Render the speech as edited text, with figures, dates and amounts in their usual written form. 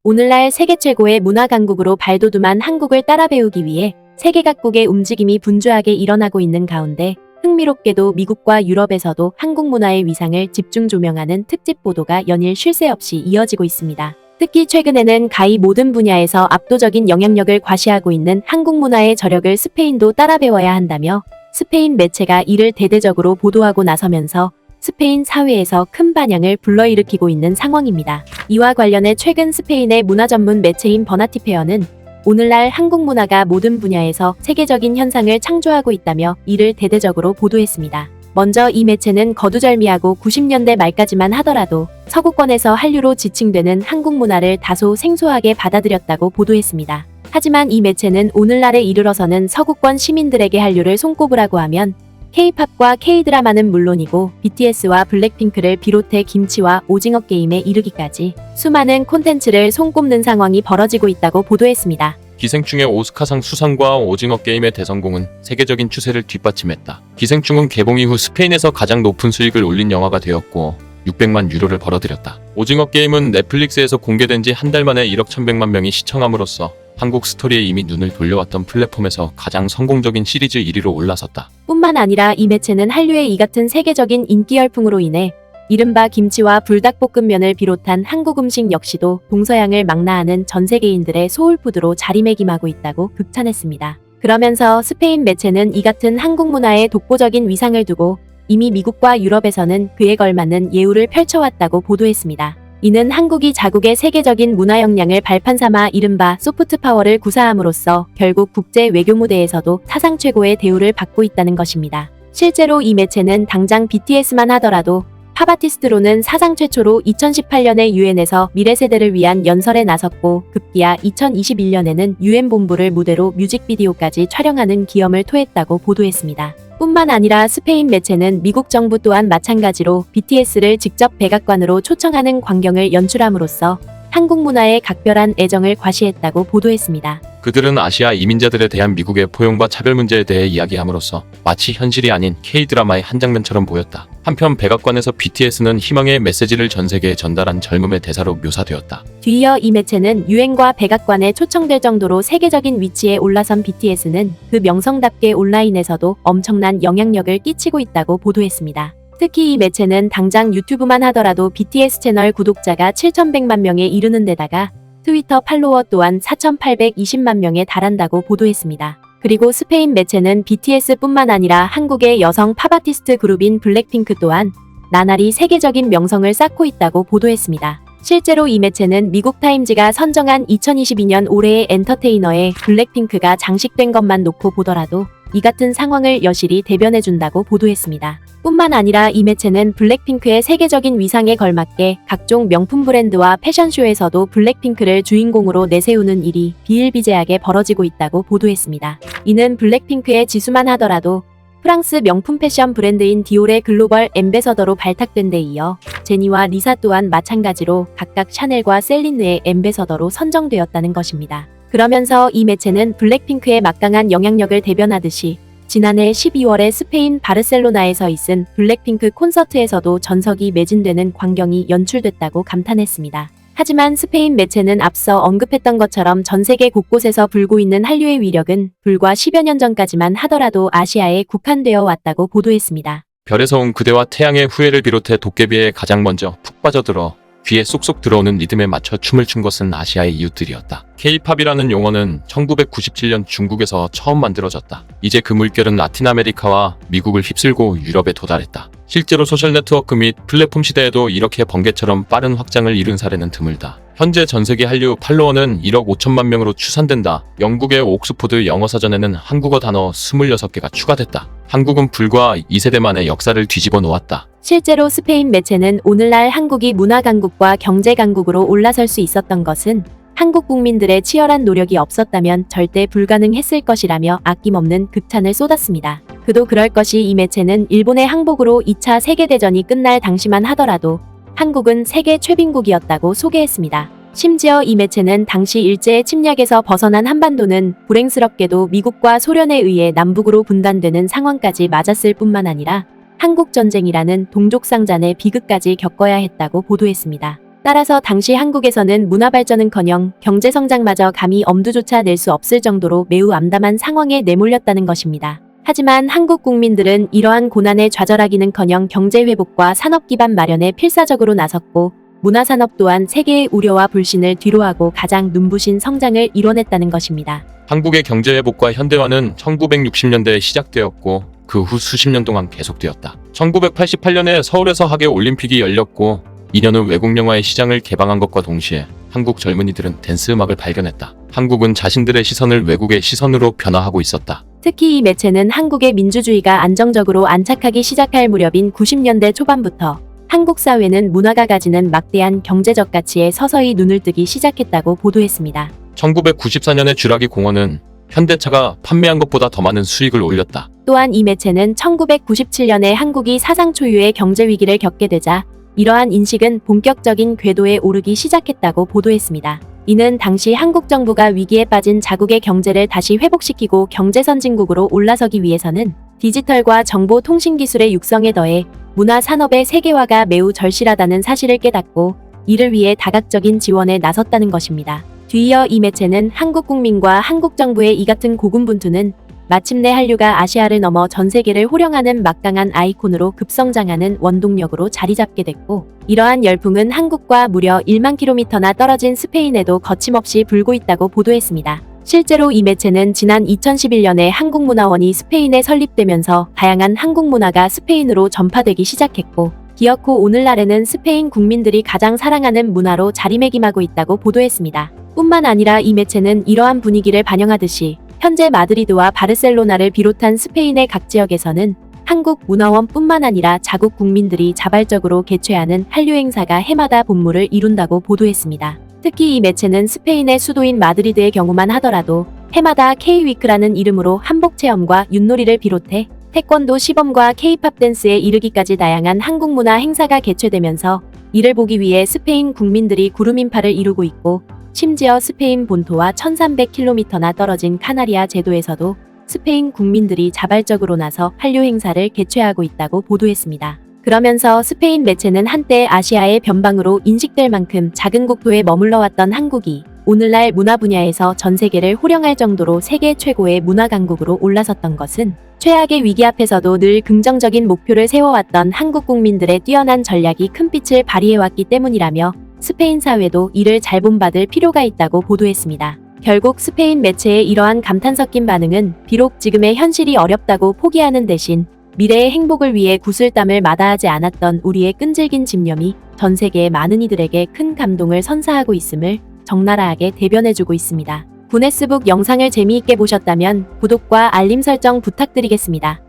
오늘날 세계 최고의 문화 강국으로 발돋움한 한국을 따라 배우기 위해 세계 각국의 움직임이 분주하게 일어나고 있는 가운데 흥미롭게도 미국과 유럽에서도 한국 문화의 위상을 집중 조명하는 특집 보도가 연일 쉴 새 없이 이어지고 있습니다. 특히 최근에는 가히 모든 분야에서 압도적인 영향력을 과시하고 있는 한국 문화의 저력을 스페인도 따라 배워야 한다며 스페인 매체가 이를 대대적으로 보도하고 나서면서 스페인 사회에서 큰 반향을 불러일으키고 있는 상황입니다. 이와 관련해 최근 스페인의 문화 전문 매체인 버나티페어는 오늘날 한국 문화가 모든 분야에서 세계적인 현상을 창조하고 있다며 이를 대대적으로 보도했습니다. 먼저 이 매체는 거두절미하고 90년대 말까지만 하더라도 서구권에서 한류로 지칭되는 한국 문화를 다소 생소하게 받아들였다고 보도했습니다. 하지만 이 매체는 오늘날에 이르러서는 서구권 시민들에게 한류를 손꼽으라고 하면 K-팝과 K-드라마는 물론이고 BTS와 블랙핑크를 비롯해 김치와 오징어 게임에 이르기까지 수많은 콘텐츠를 손꼽는 상황이 벌어지고 있다고 보도했습니다. 기생충의 오스카상 수상과 오징어 게임의 대성공은 세계적인 추세를 뒷받침했다. 기생충은 개봉 이후 스페인에서 가장 높은 수익을 올린 영화가 되었고 600만 유로를 벌어들였다. 오징어 게임은 넷플릭스에서 공개된 지 한 달 만에 1억 1100만 명이 시청함으로써 한국 스토리에 이미 눈을 돌려왔던 플랫폼에서 가장 성공적인 시리즈 1위로 올라섰다. 뿐만 아니라 이 매체는 한류의 이 같은 세계적인 인기 열풍으로 인해 이른바 김치와 불닭볶음면을 비롯한 한국 음식 역시도 동서양을 망라하는 전 세계인들의 소울푸드로 자리매김하고 있다고 극찬했습니다. 그러면서 스페인 매체는 이 같은 한국 문화의 독보적인 위상을 두고 이미 미국과 유럽에서는 그에 걸맞는 예우를 펼쳐왔다고 보도했습니다. 이는 한국이 자국의 세계적인 문화 역량을 발판 삼아 이른바 소프트 파워를 구사함으로써 결국 국제 외교 무대에서도 사상 최고의 대우를 받고 있다는 것입니다. 실제로 이 매체는 당장 BTS만 하더라도 팝 아티스트로는 사상 최초로 2018년에 유엔에서 미래 세대를 위한 연설에 나섰고 급기야 2021년에는 유엔 본부를 무대로 뮤직비디오까지 촬영하는 기염을 토했다고 보도했습니다. 뿐만 아니라 스페인 매체는 미국 정부 또한 마찬가지로 BTS를 직접 백악관으로 초청하는 광경을 연출함으로써 한국 문화에 각별한 애정을 과시했다고 보도했습니다. 그들은 아시아 이민자들에 대한 미국의 포용과 차별 문제에 대해 이야기함으로써 마치 현실이 아닌 K-드라마의 한 장면처럼 보였다. 한편 백악관에서 BTS는 희망의 메시지를 전 세계에 전달한 젊음의 대사로 묘사되었다. 뒤이어 이 매체는 유엔과 백악관에 초청될 정도로 세계적인 위치에 올라선 BTS는 그 명성답게 온라인에서도 엄청난 영향력을 끼치고 있다고 보도했습니다. 특히 이 매체는 당장 유튜브만 하더라도 BTS 채널 구독자가 7,100만 명에 이르는 데다가 트위터 팔로워 또한 4,820만 명에 달한다고 보도했습니다. 그리고 스페인 매체는 BTS뿐만 아니라 한국의 여성 팝 아티스트 그룹인 블랙핑크 또한 나날이 세계적인 명성을 쌓고 있다고 보도했습니다. 실제로 이 매체는 미국 타임즈가 선정한 2022년 올해의 엔터테이너에 블랙핑크가 장식된 것만 놓고 보더라도 이 같은 상황을 여실히 대변해준다고 보도했습니다. 뿐만 아니라 이 매체는 블랙핑크의 세계적인 위상에 걸맞게 각종 명품 브랜드와 패션쇼에서도 블랙핑크를 주인공으로 내세우는 일이 비일비재하게 벌어지고 있다고 보도했습니다. 이는 블랙핑크의 지수만 하더라도 프랑스 명품 패션 브랜드인 디올의 글로벌 앰베서더로 발탁된 데 이어 제니와 리사 또한 마찬가지로 각각 샤넬과 셀린느의 앰베서더로 선정되었다는 것입니다. 그러면서 이 매체는 블랙핑크의 막강한 영향력을 대변하듯이 지난해 12월에 스페인 바르셀로나에서 있은 블랙핑크 콘서트에서도 전석이 매진되는 광경이 연출됐다고 감탄했습니다. 하지만 스페인 매체는 앞서 언급했던 것처럼 전 세계 곳곳에서 불고 있는 한류의 위력은 불과 10여 년 전까지만 하더라도 아시아에 국한되어 왔다고 보도했습니다. 별에서 온 그대와 태양의 후예를 비롯해 도깨비에 가장 먼저 푹 빠져들어 귀에 쏙쏙 들어오는 리듬에 맞춰 춤을 춘 것은 아시아의 이웃들이었다. K-팝이라는 용어는 1997년 중국에서 처음 만들어졌다. 이제 그 물결은 라틴 아메리카와 미국을 휩쓸고 유럽에 도달했다. 실제로 소셜네트워크 및 플랫폼 시대에도 이렇게 번개처럼 빠른 확장을 이룬 사례는 드물다. 현재 전세계 한류 팔로워는 1억 5천만 명으로 추산된다. 영국의 옥스포드 영어사전에는 한국어 단어 26개가 추가됐다. 한국은 불과 2세대 만에 역사를 뒤집어 놓았다. 실제로 스페인 매체는 오늘날 한국이 문화 강국과 경제 강국으로 올라설 수 있었던 것은 한국 국민들의 치열한 노력이 없었다면 절대 불가능했을 것이라며 아낌없는 극찬을 쏟았습니다. 그도 그럴 것이 이 매체는 일본의 항복으로 2차 세계대전이 끝날 당시만 하더라도 한국은 세계 최빈국이었다고 소개했습니다. 심지어 이 매체는 당시 일제의 침략에서 벗어난 한반도는 불행스럽게도 미국과 소련에 의해 남북으로 분단되는 상황까지 맞았을 뿐만 아니라 한국전쟁이라는 동족상잔의 비극까지 겪어야 했다고 보도했습니다. 따라서 당시 한국에서는 문화 발전은커녕 경제 성장마저 감히 엄두조차 낼 수 없을 정도로 매우 암담한 상황에 내몰렸다는 것입니다. 하지만 한국 국민들은 이러한 고난에 좌절하기는커녕 경제 회복과 산업 기반 마련에 필사적으로 나섰고 문화산업 또한 세계의 우려와 불신을 뒤로하고 가장 눈부신 성장을 이뤄냈다는 것입니다. 한국의 경제 회복과 현대화는 1960년대에 시작되었고 그 후 수십 년 동안 계속되었다. 1988년에 서울에서 하계 올림픽이 열렸고 2년 후 외국 영화의 시장을 개방한 것과 동시에 한국 젊은이들은 댄스 음악을 발견했다. 한국은 자신들의 시선을 외국의 시선으로 변화하고 있었다. 특히 이 매체는 한국의 민주주의가 안정적으로 안착하기 시작할 무렵인 90년대 초반부터 한국 사회는 문화가 가지는 막대한 경제적 가치에 서서히 눈을 뜨기 시작했다고 보도했습니다. 1994년에 쥐라기 공원은 현대차가 판매한 것보다 더 많은 수익을 올렸다. 또한 이 매체는 1997년에 한국이 사상 초유의 경제 위기를 겪게 되자 이러한 인식은 본격적인 궤도에 오르기 시작했다고 보도했습니다. 이는 당시 한국 정부가 위기에 빠진 자국의 경제를 다시 회복시키고 경제 선진국으로 올라서기 위해서는 디지털과 정보통신기술의 육성에 더해 문화 산업의 세계화가 매우 절실하다는 사실을 깨닫고 이를 위해 다각적인 지원에 나섰다는 것입니다. 뒤이어 이 매체는 한국 국민과 한국 정부의 이 같은 고군분투는 마침내 한류가 아시아를 넘어 전 세계를 호령하는 막강한 아이콘으로 급성장하는 원동력으로 자리잡게 됐고 이러한 열풍은 한국과 무려 1만 킬로미터나 떨어진 스페인에도 거침없이 불고 있다고 보도했습니다. 실제로 이 매체는 지난 2011년에 한국문화원이 스페인에 설립되면서 다양한 한국 문화가 스페인으로 전파되기 시작했고 기어코 오늘날에는 스페인 국민들이 가장 사랑하는 문화로 자리매김하고 있다고 보도했습니다. 뿐만 아니라 이 매체는 이러한 분위기를 반영하듯이 현재 마드리드와 바르셀로나를 비롯한 스페인의 각 지역에서는 한국 문화원뿐만 아니라 자국 국민들이 자발적으로 개최하는 한류 행사가 해마다 본물을 이룬다고 보도했습니다. 특히 이 매체는 스페인의 수도인 마드리드의 경우만 하더라도 해마다 K-위크라는 이름으로 한복 체험과 윷놀이를 비롯해 태권도 시범과 K-팝 댄스에 이르기까지 다양한 한국 문화 행사가 개최되면서 이를 보기 위해 스페인 국민들이 구름인파를 이루고 있고 심지어 스페인 본토와 1300km나 떨어진 카나리아 제도에서도 스페인 국민들이 자발적으로 나서 한류 행사를 개최하고 있다고 보도했습니다. 그러면서 스페인 매체는 한때 아시아의 변방으로 인식될 만큼 작은 국토에 머물러 왔던 한국이 오늘날 문화 분야에서 전 세계를 호령할 정도로 세계 최고의 문화 강국으로 올라섰던 것은 최악의 위기 앞에서도 늘 긍정적인 목표를 세워왔던 한국 국민들의 뛰어난 전략이 큰 빛을 발휘해왔기 때문이라며 스페인 사회도 이를 잘 본받을 필요가 있다고 보도했습니다. 결국 스페인 매체의 이러한 감탄 섞인 반응은 비록 지금의 현실이 어렵다고 포기하는 대신 미래의 행복을 위해 구슬땀을 마다하지 않았던 우리의 끈질긴 집념이 전 세계의 많은 이들에게 큰 감동을 선사하고 있음을 적나라하게 대변해주고 있습니다. 구네스북 영상을 재미있게 보셨다면 구독과 알림 설정 부탁드리겠습니다.